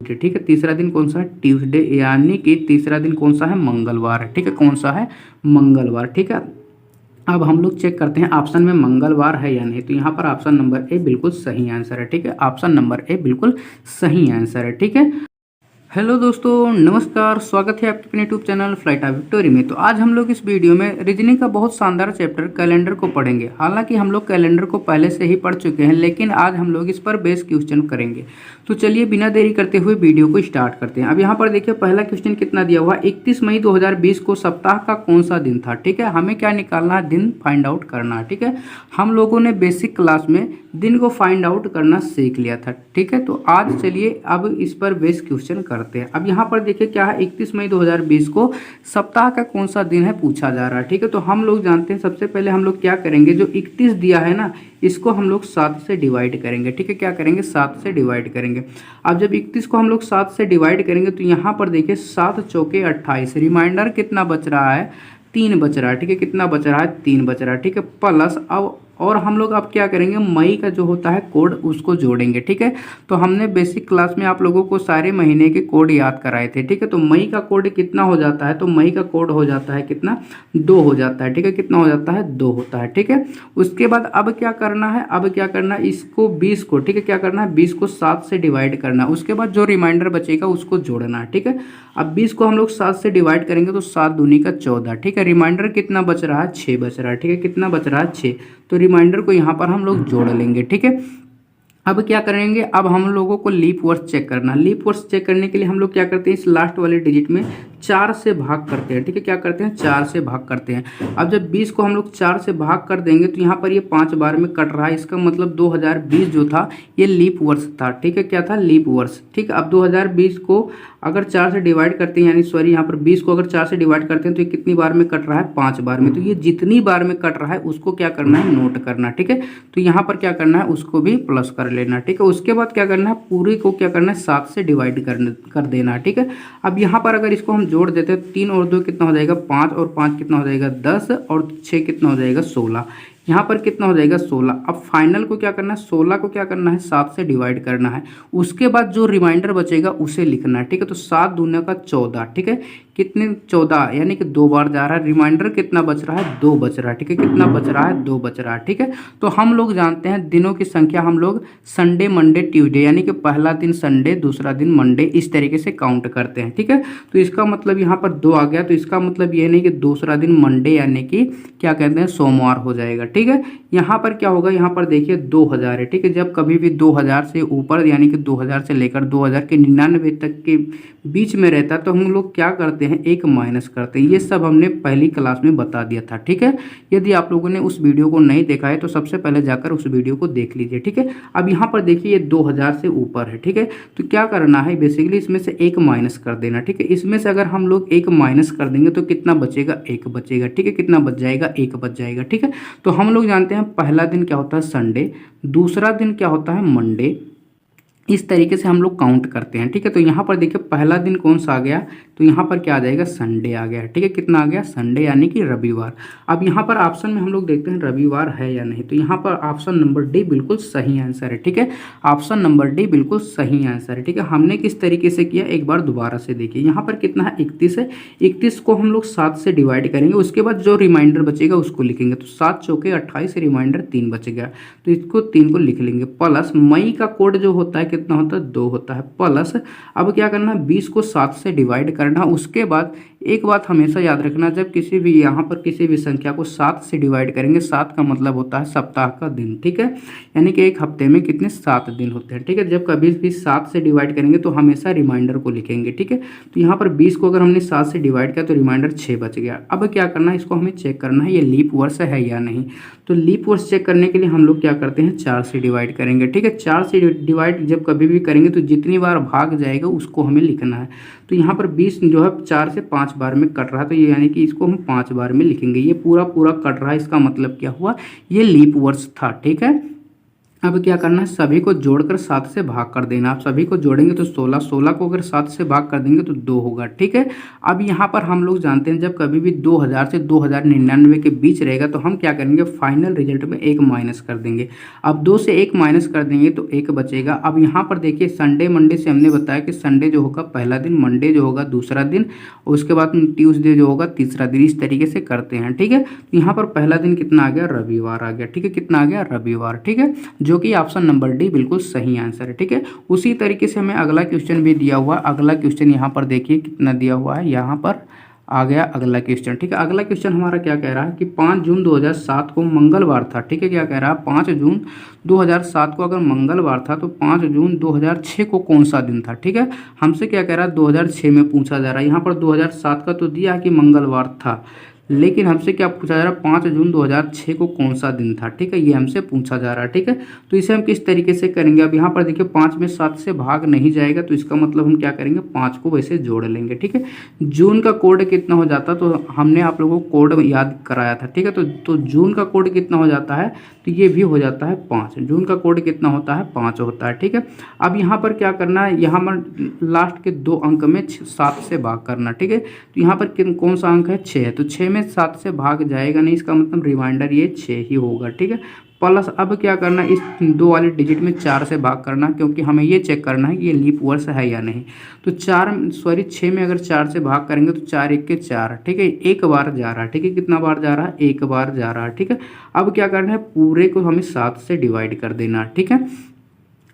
Tuesday, ठीक है। तीसरा दिन कौन सा है? ट्यूसडे, यानी कि तीसरा दिन कौन सा है? मंगलवार है, ठीक है। कौन सा है? मंगलवार, ठीक है। अब हम लोग चेक करते हैं ऑप्शन में मंगलवार है या नहीं। तो यहाँ पर ऑप्शन नंबर ए बिल्कुल सही आंसर है, ठीक है। ऑप्शन नंबर ए बिल्कुल सही आंसर है, ठीक है। हेलो दोस्तों, नमस्कार, स्वागत है आपके अपने YouTube channel flight of victory में। तो आज हम लोग इस वीडियो में रीजनिंग का बहुत शानदार चैप्टर कैलेंडर को पढ़ेंगे। हालांकि हम लोग कैलेंडर को पहले से ही पढ़ चुके हैं, लेकिन आज हम लोग इस पर बेस क्वेश्चन करेंगे। तो चलिए बिना देरी करते हुए वीडियो को स्टार्ट करते हैं। अब यहाँ पर देखिए पहला क्वेश्चन कितना दिया हुआ, 31 मई 2020 को सप्ताह का कौन सा दिन था, ठीक है। हमें क्या निकालना है? दिन फाइंड आउट करना है, ठीक है। हम लोगों ने बेसिक क्लास में दिन को फाइंड आउट करना सीख लिया था, ठीक है। तो आज चलिए अब इस पर बेस क्वेश्चन करते हैं। अब यहाँ पर देखिए क्या है, 31 मई 2020 को सप्ताह का कौन सा दिन है पूछा जा रहा है, ठीक है। तो हम लोग जानते हैं सबसे पहले हम लोग क्या करेंगे, जो 31 दिया है ना, इसको हम लोग 7 से डिवाइड करेंगे, ठीक है। क्या करेंगे? 7 से डिवाइड करेंगे। अब जब 31 को हम लोग 7 से डिवाइड करेंगे तो यहाँ पर देखिए 7 चौके 28, रिमाइंडर कितना बच रहा है? 3 बच रहा है, ठीक है। कितना बच रहा है? 3 बच रहा है, ठीक है। प्लस अब और हम लोग अब क्या करेंगे, मई का जो होता है कोड उसको जोड़ेंगे, ठीक है। तो हमने बेसिक क्लास में आप लोगों को सारे महीने के कोड याद कराए थे, ठीक है। तो मई का कोड कितना हो जाता है? तो मई का कोड हो जाता है कितना? 2 हो जाता है, ठीक है। कितना हो जाता है? 2 होता है, ठीक है। उसके बाद अब क्या करना है? अब क्या करना है, इसको 20 को, ठीक है, क्या करना है, 20 को 7 से डिवाइड करना है। उसके बाद जो रिमाइंडर बचेगा उसको जोड़ना है, ठीक है। अब 20 को हम लोग 7 से डिवाइड करेंगे तो 7 दूनी का 14, ठीक है। रिमाइंडर कितना बच रहा है? 6 बच रहा है, ठीक है। कितना बच रहा है? 6। तो रिमाइंडर को यहाँ पर हम लोग जोड़ लेंगे, ठीक है। अब क्या करेंगे, अब हम लोगों को लीप वर्ष चेक करना। लीप वर्ष चेक करने के लिए हम लोग क्या करते हैं, इस लास्ट वाले डिजिट में 4 से भाग करते हैं, ठीक है। क्या करते हैं? 4 से भाग करते हैं। अब जब 20 को हम लोग 4 से भाग कर देंगे तो यहाँ पर ये 5 बार में कट रहा है। इसका मतलब 2020 जो था ये लीप वर्ष था, ठीक है। क्या था? लीप वर्ष, ठीक है। अब 2020 को अगर 4 से डिवाइड करते हैं, यानी सॉरी यहाँ पर 20 को अगर 4 से डिवाइड करते हैं तो ये कितनी बार में कट रहा है? 5 बार में। तो ये जितनी बार में कट रहा है उसको क्या करना है? नोट करना, ठीक है। तो यहाँ पर क्या करना है, उसको भी प्लस कर लेना, ठीक है। उसके बाद क्या करना है, पूरी को क्या करना है, 7 से डिवाइड कर देना, ठीक है। अब यहाँ पर अगर इसको हम जोड़ देते हैं, 3 और 2 कितना हो जाएगा? 5, और 5 कितना हो जाएगा? 10, और 6 कितना हो जाएगा? 16। यहाँ पर कितना हो जाएगा? 16। अब फाइनल को क्या करना है, 16 को क्या करना है? 7 से डिवाइड करना है। उसके बाद जो रिमाइंडर बचेगा उसे लिखना है, ठीक है। तो 7 दूना का 14, ठीक है। कितने? 14, यानी कि 2 बार जा रहा है। रिमाइंडर कितना बच रहा है? 2 बच रहा है, ठीक है। कितना बच रहा है? 2 बच रहा है, ठीक है। तो हम लोग जानते हैं दिनों की संख्या हम लोग संडे, मंडे, ट्यूसडे, यानी कि पहला दिन संडे, दूसरा दिन मंडे, इस तरीके से काउंट करते हैं, ठीक है। तो इसका मतलब यहाँ पर 2 आ गया। तो इसका मतलब ये नहीं कि दूसरा दिन मंडे यानी कि क्या कहते हैं, सोमवार हो जाएगा, ठीक है। यहाँ पर क्या होगा, यहाँ पर देखिए 2000 है, ठीक है। जब कभी भी 2000 से ऊपर यानी कि 2000 से लेकर 2099 तक के बीच में रहता है तो हम लोग क्या करते हैं, एक माइनस करते हैं। ये सब हमने पहली क्लास में बता दिया था, ठीक है। यदि आप लोगों ने उस वीडियो को नहीं देखा है तो सबसे पहले जाकर उस वीडियो को देख लीजिए, ठीक है। अब यहाँ पर देखिए ये 2000 से ऊपर है, ठीक है। तो क्या करना है, बेसिकली इसमें से एक माइनस कर देना, ठीक है। इसमें से अगर हम लोग एक माइनस कर देंगे तो कितना बचेगा? 1 बचेगा, ठीक है। कितना बच जाएगा? 1 बच जाएगा, ठीक है। तो हम लोग जानते हैं पहला दिन क्या होता है? संडे। दूसरा दिन क्या होता है? मंडे। इस तरीके से हम लोग काउंट करते हैं, ठीक है। तो यहाँ पर देखिए पहला दिन कौन सा आ गया, तो यहाँ पर क्या आ जाएगा? संडे आ गया, ठीक है। कितना आ गया? संडे, यानी कि रविवार। अब यहाँ पर ऑप्शन में हम लोग देखते हैं रविवार है या नहीं। तो यहाँ पर ऑप्शन नंबर डी बिल्कुल सही आंसर है, ठीक है। ऑप्शन नंबर डी बिल्कुल सही आंसर है, ठीक है। हमने किस तरीके से किया, एक बार दोबारा से देखिए। यहाँ पर कितना है? 31 है। 31 को हम लोग 7 से डिवाइड करेंगे, उसके बाद जो रिमाइंडर बचेगा उसको लिखेंगे। तो 7 चौके 28, रिमाइंडर 3 बच गया, तो इसको 3 को लिख लेंगे। प्लस मई का कोड जो होता है कितना होता है? 2 होता है। प्लस अब क्या करना है, 20 को 7 से डिवाइड करना। उसके बाद एक बात हमेशा याद रखना, जब किसी भी यहाँ पर किसी भी संख्या को 7 से डिवाइड करेंगे, 7 का मतलब होता है सप्ताह का दिन, ठीक है। यानी कि एक हफ्ते में कितने? 7 दिन होते हैं, ठीक है। जब कभी भी 7 से डिवाइड करेंगे तो हमेशा रिमाइंडर को लिखेंगे, ठीक है। तो यहाँ पर 20 को अगर हमने 7 से डिवाइड किया तो रिमाइंडर 6 बच गया। अब क्या करना है, इसको हमें चेक करना है ये लीप वर्ष है या नहीं। तो लीप वर्ष चेक करने के लिए हम लोग क्या करते हैं, 4 से डिवाइड करेंगे, ठीक है। 4 से डिवाइड जब कभी भी करेंगे तो जितनी बार भाग जाएगा उसको हमें लिखना है। तो यहाँ पर 20 जो है 4 से 5 बार में कट रहा है, तो ये यानी कि इसको हम 5 बार में लिखेंगे। ये पूरा पूरा कट रहा है, इसका मतलब क्या हुआ, ये लीप वर्ष था, ठीक है। अब क्या करना है, सभी को जोड़कर 7 से भाग कर देना। आप सभी को जोड़ेंगे तो 16, 16 को अगर 7 से भाग कर देंगे तो 2 होगा। ठीक है, अब यहाँ पर हम लोग जानते हैं जब कभी भी 2000 से 2099 के बीच रहेगा तो हम क्या करेंगे, फाइनल रिजल्ट में 1 माइनस कर देंगे। अब 2 से 1 माइनस कर देंगे तो 1 बचेगा। अब यहाँ पर देखिए संडे मंडे से हमने बताया कि संडे जो होगा पहला दिन, मंडे जो होगा दूसरा दिन, और उसके बाद ट्यूसडे जो होगा तीसरा दिन। इस तरीके से करते हैं। ठीक है, तो यहाँ पर पहला दिन कितना आ गया, रविवार आ गया। ठीक है, कितना आ गया, रविवार। ठीक है, जो कि ऑप्शन नंबर डी बिल्कुल सही आंसर है। ठीक है, उसी तरीके से हमें अगला क्वेश्चन भी दिया हुआ। अगला क्वेश्चन यहाँ पर देखिए कितना दिया हुआ है, यहाँ पर आ गया अगला क्वेश्चन। ठीक है, अगला क्वेश्चन हमारा क्या कह रहा है कि 5 जून 2007 को मंगलवार था। ठीक है, क्या कह रहा है, 5 जून 2007 को अगर मंगलवार था तो 5 जून 2006 को कौन सा दिन था। ठीक है, हमसे क्या कह रहा है, 2006 में पूछा जा रहा है। यहाँ पर 2007 का तो दिया है कि मंगलवार था, लेकिन हमसे क्या पूछा जा रहा है, 5 जून 2006 को कौन सा दिन था। ठीक है, ये हमसे पूछा जा रहा है। ठीक है, तो इसे हम किस तरीके से करेंगे, अब यहाँ पर देखिए 5 में 7 से भाग नहीं जाएगा तो इसका मतलब हम क्या करेंगे, 5 को वैसे जोड़ लेंगे। ठीक है, जून का कोड कितना हो जाता, तो हमने आप लोगों को कोड याद कराया था। ठीक है, तो जून का कोड कितना हो जाता है, तो ये भी हो जाता है 5। जून का कोड कितना होता है, 5 होता है। ठीक है, अब यहाँ पर क्या करना है, यहाँ पर लास्ट के 2 अंक में 7 से भाग करना। ठीक है, तो यहाँ पर कौन सा अंक है, 6 है, तो 6 में 7 से भाग जाएगा नहीं, इसका मतलब रिमाइंडर ये 6 ही होगा। ठीक है, प्लस अब क्या करना है, इस 2 वाले डिजिट में 4 से भाग करना, क्योंकि हमें ये चेक करना है कि ये लीप वर्ष है या नहीं। तो 6 में अगर 4 से भाग करेंगे तो 4 1 के 4। ठीक है, एक बार जा रहा है। ठीक है, कितना बार जा रहा है, एक बार जा रहा है। ठीक है, अब क्या करना है, पूरे को हमें 7 से डिवाइड कर देना। ठीक है,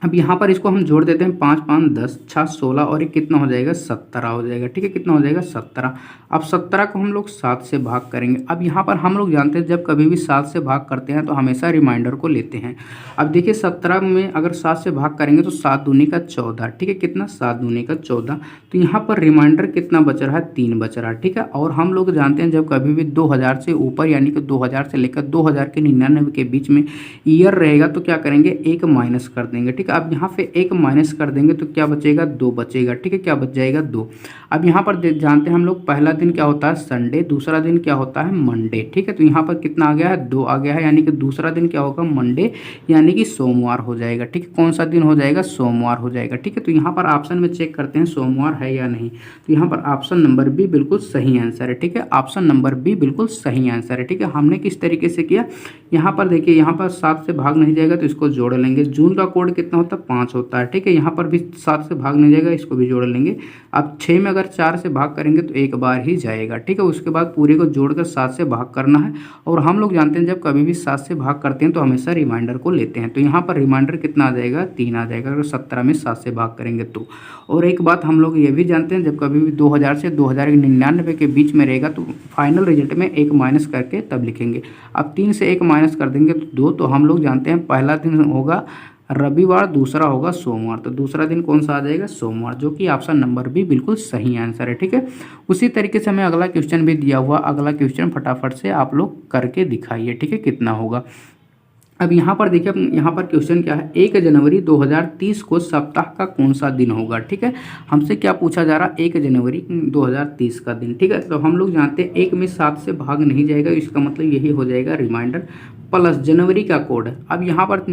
अब यहाँ पर इसको हम जोड़ देते हैं, 5 5 10 6 16 और ये कितना हो जाएगा, 17 हो जाएगा। ठीक है, कितना हो जाएगा, 17। अब 17 को हम लोग 7 से भाग करेंगे। अब यहाँ पर हम लोग जानते हैं जब कभी भी 7 से भाग करते हैं तो हमेशा रिमाइंडर को लेते हैं। अब देखिए 17 में अगर 7 से भाग करेंगे तो 7 दूनी का 14। ठीक है, कितना, 7 दूनी का 14। तो यहाँ पर रिमाइंडर कितना बच रहा है, 3 बच रहा है। ठीक है, और हम लोग जानते हैं जब कभी भी 2000 से ऊपर यानी कि 2000 से लेकर 2099 के बीच में ईयर रहेगा तो क्या करेंगे, 1 माइनस कर देंगे। ठीक है, अब यहाँ पे 1 माइनस कर देंगे तो क्या बचेगा, 2 बचेगा। ठीक है, क्या बच जाएगा, 2। अब यहाँ पर जानते हैं हम लोग पहला दिन क्या होता है, संडे, दूसरा दिन क्या होता है, मंडे। ठीक है, तो यहाँ पर कितना आ गया है, 2 आ गया है, यानी कि दूसरा दिन क्या होगा, मंडे, यानी कि सोमवार हो जाएगा। ठीक है, कौन सा दिन हो जाएगा, सोमवार हो जाएगा। ठीक है, तो यहाँ पर ऑप्शन में चेक करते हैं सोमवार है या नहीं, तो यहाँ पर ऑप्शन नंबर बी बिल्कुल सही आंसर है। ठीक है, ऑप्शन नंबर बी बिल्कुल सही आंसर है। ठीक है, हमने किस तरीके से किया, यहाँ पर देखिए, यहाँ पर 7 से भाग नहीं जाएगा तो इसको जोड़ लेंगे। जून का कोड कितना होता है, 5 होता है। ठीक है, यहाँ पर भी 7 से भाग नहीं जाएगा, इसको भी जोड़ लेंगे। अब 6 में अगर 4 से भाग करेंगे तो एक बार ही जाएगा। ठीक है, उसके बाद पूरे को जोड़कर 7 से भाग करना है। और हम लोग जानते हैं जब कभी भी 7 से भाग करते हैं तो हमेशा रिमाइंडर को लेते हैं। तो यहाँ पर रिमाइंडर कितना आ जाएगा, 3 आ जाएगा अगर 17 में 7 से भाग करेंगे तो। और एक बात हम लोग ये भी जानते हैं जब कभी भी 2000 से 2099 के बीच में रहेगा तो फाइनल रिजल्ट में 1 माइनस करके तब लिखेंगे। अब 3 से 1 माइनस कर देंगे तो 2। तो हम लोग जानते हैं पहला दिन होगा रविवार, दूसरा होगा सोमवार, तो दूसरा दिन कौन सा आ जाएगा, सोमवार, जो कि ऑप्शन नंबर बी बिल्कुल सही आंसर है। ठीक है, उसी तरीके से हमें अगला क्वेश्चन भी दिया हुआ। अगला क्वेश्चन फटाफट से आप लोग करके दिखाइए। ठीक है, कितना होगा। अब यहाँ पर देखिए, यहाँ पर क्वेश्चन क्या है, 1 जनवरी 2030 को सप्ताह का कौन सा दिन होगा। ठीक है, हमसे क्या पूछा जा रहा है, 1 जनवरी 2030 का दिन। ठीक है, तो हम लोग जानते हैं 1 में 7 से भाग नहीं जाएगा, इसका मतलब यही हो जाएगा रिमाइंडर प्लस जनवरी का कोड। अब यहाँ पर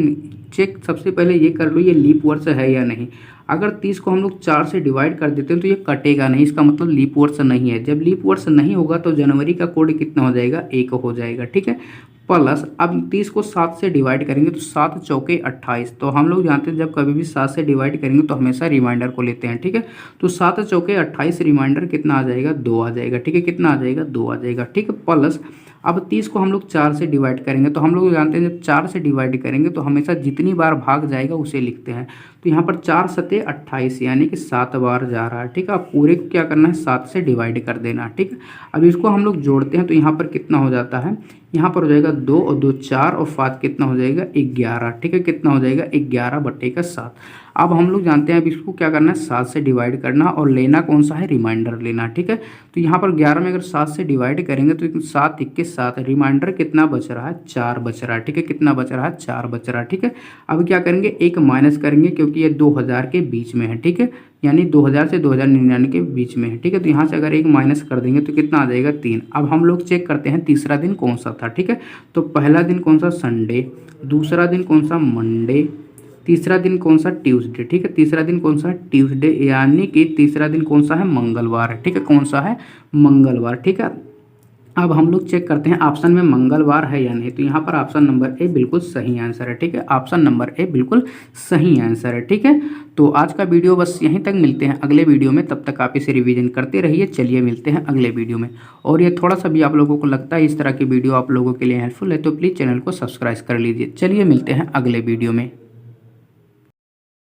चेक सबसे पहले ये कर लो, ये लीप वर्ष है या नहीं। अगर 30 को हम लोग 4 से डिवाइड कर देते हैं तो ये कटेगा नहीं, इसका मतलब लीप वर्ष नहीं है। जब लीप वर्ष नहीं होगा तो जनवरी का कोड कितना हो जाएगा, 1 हो जाएगा। ठीक है, प्लस अब 30 को 7 से डिवाइड करेंगे तो 7 चौके 28। तो हम लोग जानते हैं जब कभी भी 7 से डिवाइड करेंगे तो हमेशा रिमाइंडर को लेते हैं। ठीक है, तो 7 चौके 28 रिमाइंडर कितना आ जाएगा, 2 आ जाएगा। ठीक है, कितना आ जाएगा, 2 आ जाएगा। ठीक है, प्लस अब 30 को हम लोग 4 से डिवाइड करेंगे तो हम लोग जानते हैं जब 4 से डिवाइड करेंगे तो हमेशा जितनी बार भाग जाएगा उसे लिखते हैं। तो यहाँ पर 4 सते 28 यानी कि 7 बार जा रहा है। ठीक है, अब पूरे को क्या करना है, 7 से डिवाइड कर देना। ठीक है, अब इसको हम लोग जोड़ते हैं तो यहाँ पर कितना हो जाता है, यहाँ पर हो जाएगा 2 और 2 4 और 5 कितना हो जाएगा, 11। ठीक है, कितना हो जाएगा, 11/7। अब हम लोग जानते हैं अब इसको क्या करना है, 7 से डिवाइड करना और लेना कौन सा है, रिमाइंडर लेना। ठीक है, तो यहाँ पर 11 में अगर 7 से डिवाइड करेंगे तो 7 1 के 7, रिमाइंडर कितना बच रहा है, 4 बच रहा है। ठीक है, कितना बच रहा है, 4 बच रहा है। ठीक है, अब क्या करेंगे, 1 माइनस करेंगे क्योंकि ये 2000 के बीच में है। ठीक है, यानी 2000 से 2099 के बीच में है। ठीक है, तो यहाँ से अगर एक माइनस कर देंगे तो कितना आ जाएगा 3। अब हम लोग चेक करते हैं तीसरा दिन कौन सा था। ठीक है, तो पहला दिन कौन सा, संडे। दूसरा दिन कौन सा, मंडे। तीसरा दिन कौन सा, ट्यूसडे। ठीक है, तीसरा दिन कौन सा, ट्यूसडे, यानी कि तीसरा दिन कौन सा है, मंगलवार है। ठीक है, कौन सा है, मंगलवार। ठीक है, अब हम लोग चेक करते हैं ऑप्शन में मंगलवार है या नहीं। तो यहाँ पर ऑप्शन नंबर ए बिल्कुल सही आंसर है। ठीक है, ऑप्शन नंबर ए बिल्कुल सही आंसर है। ठीक है, तो आज का वीडियो बस यहीं तक, मिलते हैं अगले वीडियो में। तब तक आप इसे रिवीजन करते रहिए। चलिए मिलते हैं अगले वीडियो में। और ये थोड़ा सा भी आप लोगों को लगता है इस तरह की वीडियो आप लोगों के लिए हेल्पफुल है तो प्लीज़ चैनल को सब्सक्राइब कर लीजिए। चलिए मिलते हैं अगले वीडियो में।